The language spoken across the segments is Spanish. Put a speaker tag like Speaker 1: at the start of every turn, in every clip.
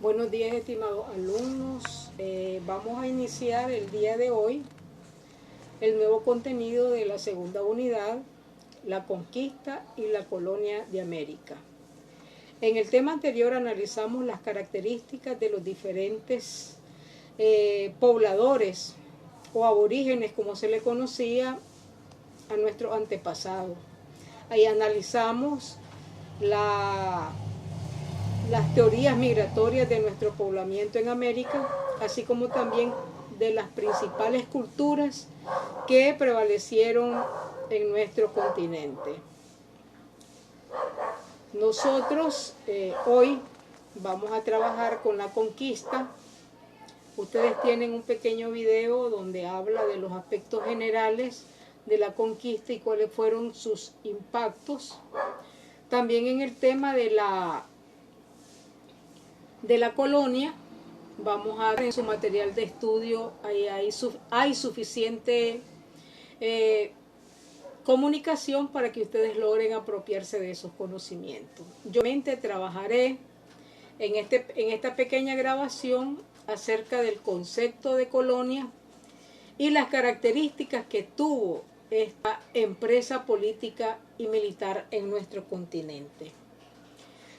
Speaker 1: Buenos días, estimados alumnos. Vamos a iniciar el día de hoy el nuevo contenido de la segunda unidad, la conquista y la colonia de América. En el tema anterior analizamos las características de los diferentes pobladores o aborígenes, como se le conocía a nuestros antepasados. Ahí analizamos las teorías migratorias de nuestro poblamiento en América, así como también de las principales culturas que prevalecieron en nuestro continente. Nosotros hoy vamos a trabajar con la conquista. Ustedes tienen un pequeño video donde habla de los aspectos generales de la conquista y cuáles fueron sus impactos. También en el tema de la colonia, vamos a ver en su material de estudio, hay suficiente comunicación para que ustedes logren apropiarse de esos conocimientos. Yo trabajaré en esta pequeña grabación acerca del concepto de colonia y las características que tuvo esta empresa política y militar en nuestro continente.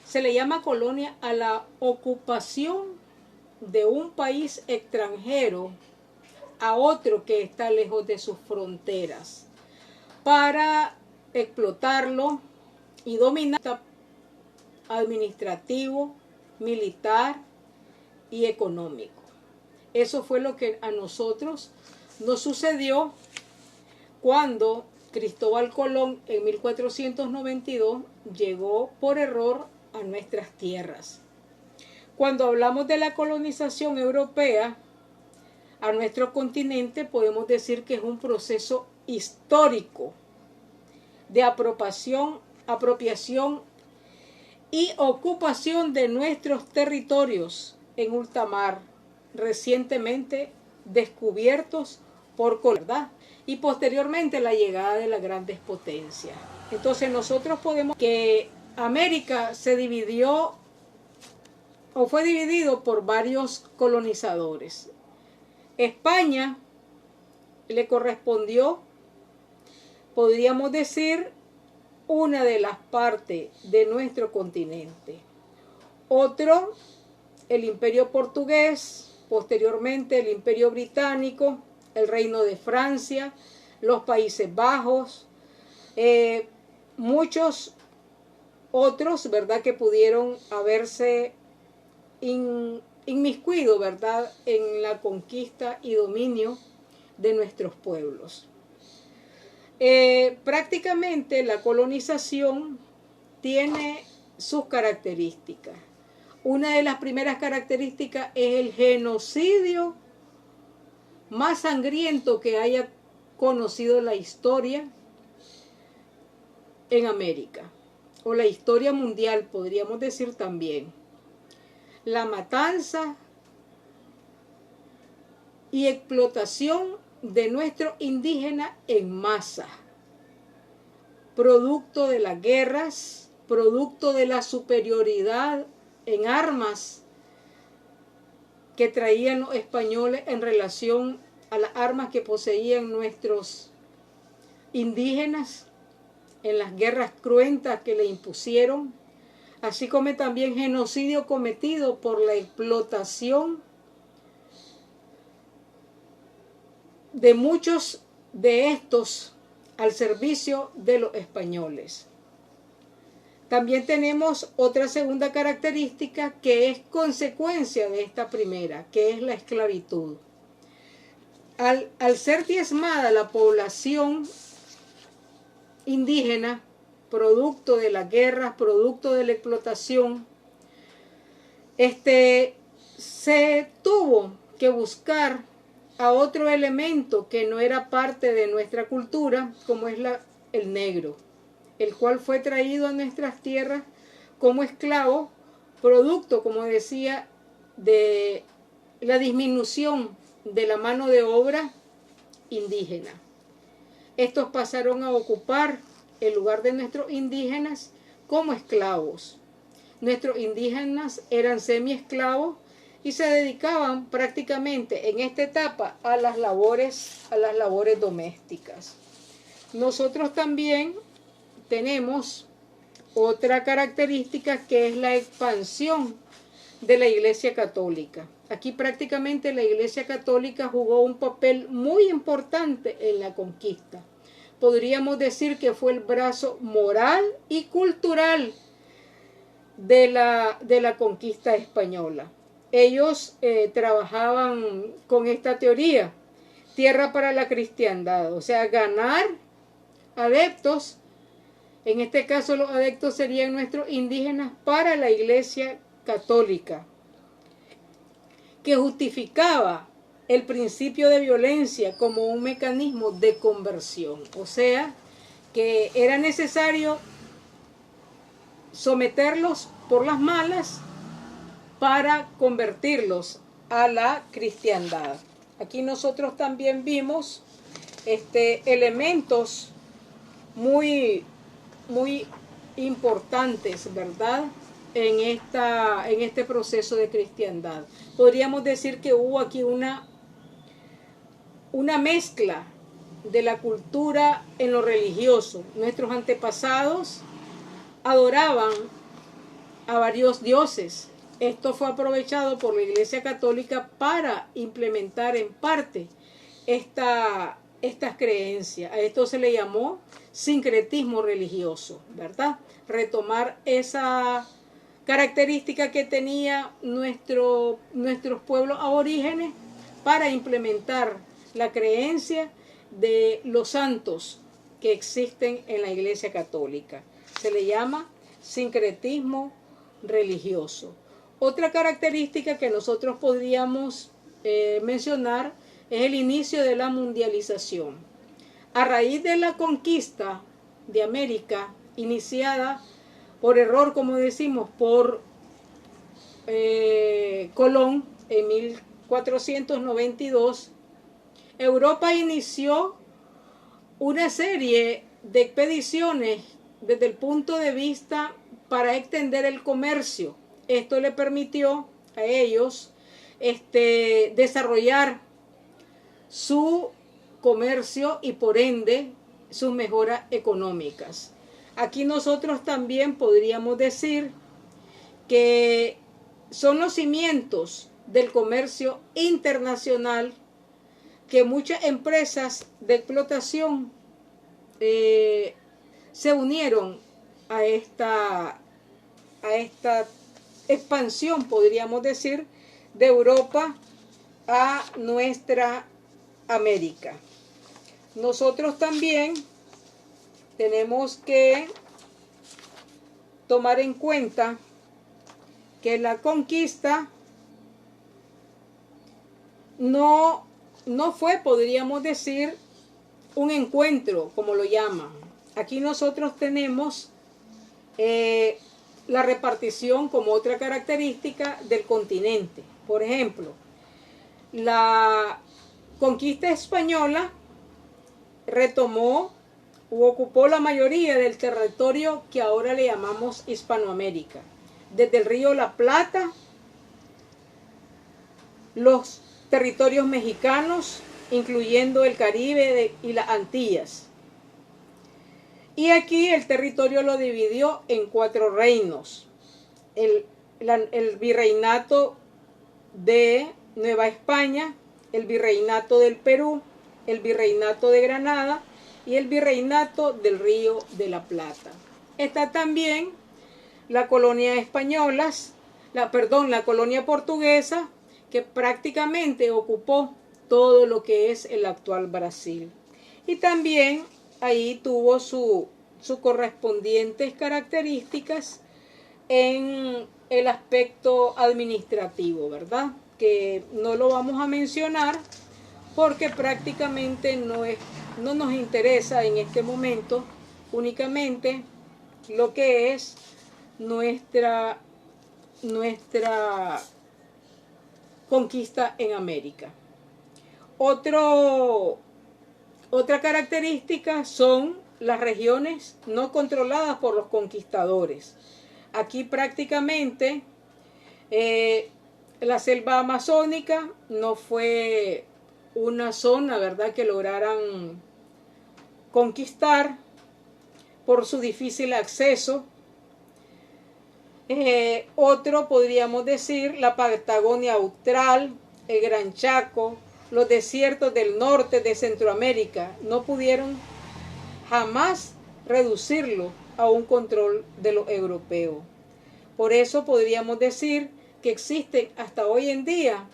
Speaker 1: Se le llama colonia a la ocupación de un país extranjero a otro que está lejos de sus fronteras para explotarlo y dominar administrativo, militar y económico. Eso fue lo que a nosotros nos sucedió cuando Cristóbal Colón en 1492 llegó por error a nuestras tierras. Cuando hablamos de la colonización europea a nuestro continente, podemos decir que es un proceso histórico de apropiación y ocupación de nuestros territorios en ultramar, recientemente descubiertos por Colón, ¿verdad? Y posteriormente la llegada de las grandes potencias. Entonces nosotros podemos que América se dividió o fue dividido por varios colonizadores. España le correspondió, podríamos decir, una de las partes de nuestro continente. Otro, el Imperio Portugués, posteriormente el Imperio Británico, el Reino de Francia, los Países Bajos, muchos otros, ¿verdad?, que pudieron haberse inmiscuido, ¿verdad?, en la conquista y dominio de nuestros pueblos. Prácticamente la colonización tiene sus características. Una de las primeras características es el genocidio más sangriento que haya conocido la historia en América, o la historia mundial, podríamos decir también. La matanza y explotación de nuestros indígenas en masa, producto de las guerras, producto de la superioridad en armas que traían los españoles en relación a las armas que poseían nuestros indígenas en las guerras cruentas que le impusieron, así como también genocidio cometido por la explotación de muchos de estos al servicio de los españoles. También tenemos otra segunda característica que es consecuencia de esta primera, que es la esclavitud. Al ser diezmada la población indígena, producto de las guerras, producto de la explotación, se tuvo que buscar a otro elemento que no era parte de nuestra cultura, como es el negro, el cual fue traído a nuestras tierras como esclavo, producto, como decía, de la disminución de la mano de obra indígena. Estos pasaron a ocupar el lugar de nuestros indígenas como esclavos. nuestros indígenas eran semiesclavos y se dedicaban prácticamente en esta etapa a las labores domésticas. Nosotros también tenemos otra característica que es la expansión de la Iglesia Católica. Aquí prácticamente la Iglesia Católica jugó un papel muy importante en la conquista. Podríamos decir que fue el brazo moral y cultural de la conquista española. Ellos trabajaban con esta teoría, tierra para la cristiandad, o sea, ganar adeptos. En este caso los adeptos serían nuestros indígenas para la Iglesia Católica, que justificaba el principio de violencia como un mecanismo de conversión. O sea, que era necesario someterlos por las malas para convertirlos a la cristiandad. Aquí nosotros también vimos elementos muy importantes, ¿verdad? En este proceso de cristiandad. Podríamos decir que hubo aquí una mezcla de la cultura en lo religioso. Nuestros antepasados adoraban a varios dioses. Esto fue aprovechado por la Iglesia Católica para implementar en parte estas creencias. A esto se le llamó sincretismo religioso, ¿verdad? Retomar esa característica que tenía nuestros pueblos aborígenes para implementar la creencia de los santos que existen en la Iglesia Católica. Se le llama sincretismo religioso. Otra característica que nosotros podríamos mencionar es el inicio de la mundialización. A raíz de la conquista de América, iniciada por error, como decimos, por Colón en 1492, Europa inició una serie de expediciones desde el punto de vista para extender el comercio. Esto le permitió a ellos desarrollar su comercio y por ende sus mejoras económicas. Aquí nosotros también podríamos decir que son los cimientos del comercio internacional que muchas empresas de explotación se unieron a esta expansión, podríamos decir, de Europa a nuestra América. Nosotros también tenemos que tomar en cuenta que la conquista no fue, podríamos decir, un encuentro, como lo llaman. Aquí nosotros tenemos la repartición como otra característica del continente. Por ejemplo, la conquista española retomó u ocupó la mayoría del territorio que ahora le llamamos Hispanoamérica, desde el río La Plata, los territorios mexicanos, incluyendo el Caribe y las Antillas. Y aquí el territorio lo dividió en 4 reinos. El virreinato de Nueva España, el virreinato del Perú, el virreinato de Granada y el virreinato del Río de la Plata. Está también la colonia española, la colonia portuguesa, que prácticamente ocupó todo lo que es el actual Brasil. Y también ahí tuvo sus correspondientes características en el aspecto administrativo, ¿verdad? Que no lo vamos a mencionar porque prácticamente no nos interesa en este momento únicamente lo que es nuestra conquista en América. Otra característica son las regiones no controladas por los conquistadores. aquí prácticamente la selva amazónica no fue una zona, ¿verdad?, que lograran conquistar por su difícil acceso. Otro podríamos decir la Patagonia Austral, el Gran Chaco, los desiertos del norte de Centroamérica, no pudieron jamás reducirlo a un control de los europeos. Por eso podríamos decir que existen hasta hoy en día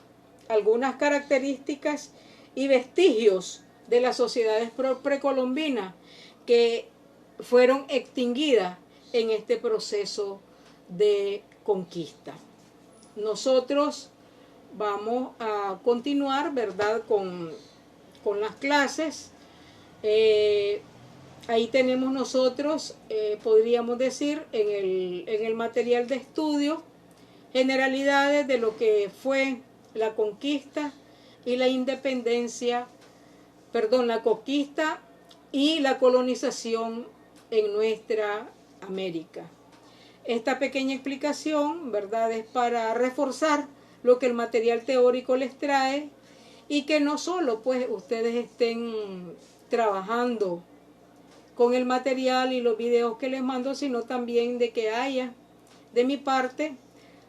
Speaker 1: algunas características y vestigios de las sociedades precolombinas que fueron extinguidas en este proceso de conquista. Nosotros vamos a continuar, ¿verdad?, con las clases. Ahí tenemos nosotros, podríamos decir, en el material de estudio, generalidades de lo que fue la conquista y la independencia, la conquista y la colonización en nuestra América. Esta pequeña explicación, ¿verdad?, es para reforzar lo que el material teórico les trae y que no solo pues ustedes estén trabajando con el material y los videos que les mando, sino también de que haya de mi parte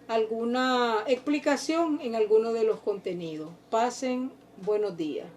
Speaker 1: alguna explicación en alguno de los contenidos. Pasen buenos días.